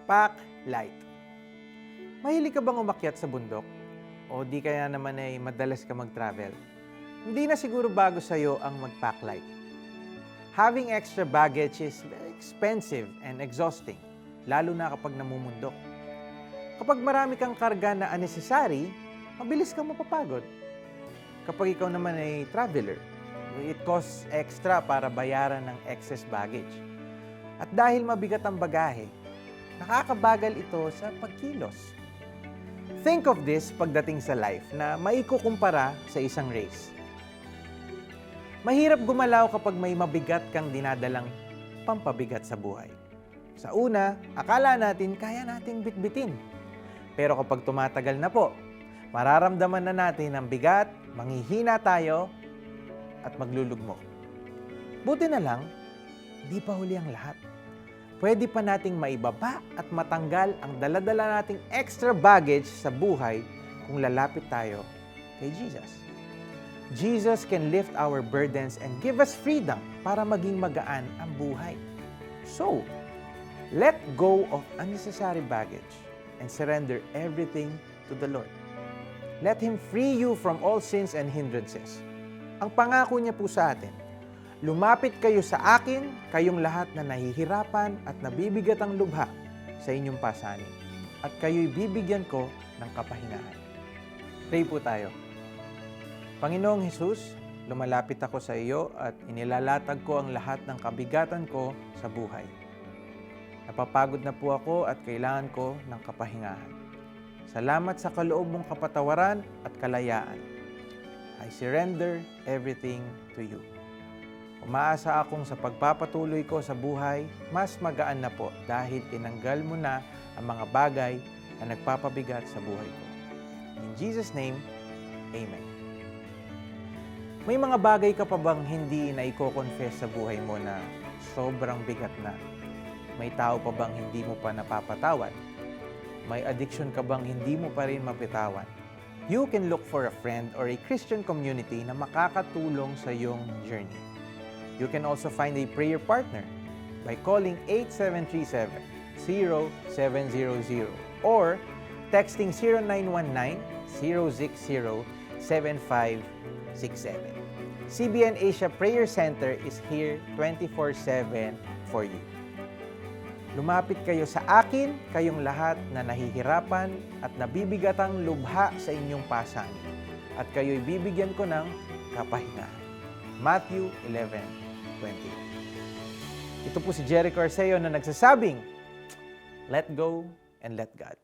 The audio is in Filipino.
Pack light. Mahilig ka bang umakyat sa bundok? O di kaya naman ay madalas ka mag-travel? Hindi na siguro bago sa'yo ang mag-pack light. Having extra baggage is very expensive and exhausting, lalo na kapag namumundok. Kapag marami kang karga na unnecessary, mabilis kang mapapagod. Kapag ikaw naman ay traveler, it costs extra para bayaran ng excess baggage. At dahil mabigat ang bagahe, nakakabagal ito sa pagkilos. Think of this pagdating sa life na maikukumpara sa isang race. Mahirap gumalaw kapag may mabigat kang dinadalang pampabigat sa buhay. Sa una, akala natin kaya nating bitbitin. Pero kapag tumatagal na po, mararamdaman na natin ang bigat, manghihina tayo, at maglulugmok. Buti na lang, di pa huli ang lahat. Pwede pa nating maibaba at matanggal ang dala-dala nating extra baggage sa buhay kung lalapit tayo kay Jesus. Jesus can lift our burdens and give us freedom para maging magaan ang buhay. So, let go of unnecessary baggage and surrender everything to the Lord. Let Him free you from all sins and hindrances. Ang pangako niya po sa atin, lumapit kayo sa akin, kayong lahat na nahihirapan at nabibigat ang lubha sa inyong pasanin, at kayo'y bibigyan ko ng kapahingahan. Pray po tayo. Panginoong Hesus, lumalapit ako sa iyo at inilalatag ko ang lahat ng kabigatan ko sa buhay. Napapagod na po ako at kailangan ko ng kapahingahan. Salamat sa kaloob mong kapatawaran at kalayaan. I surrender everything to you. Umaasa akong sa pagpapatuloy ko sa buhay, mas magaan na po dahil tinanggal mo na ang mga bagay na nagpapabigat sa buhay ko. In Jesus' name, Amen. May mga bagay ka pa bang hindi na i-confess sa buhay mo na sobrang bigat na? May tao pa bang hindi mo pa napapatawad? May addiction ka bang hindi mo pa rin mapitawan? You can look for a friend or a Christian community na makakatulong sa iyong journey. You can also find a prayer partner by calling 8737-0700 or texting 0919-060-7567. CBN Asia Prayer Center is here 24/7 for you. Lumapit kayo sa akin, kayong lahat na nahihirapan at nabibigatang lubha sa inyong pasanin, at kayo'y bibigyan ko ng kapahingahan. Matthew 11:20. Ito po si Jericho Arceo na nagsasabing, let go and let God.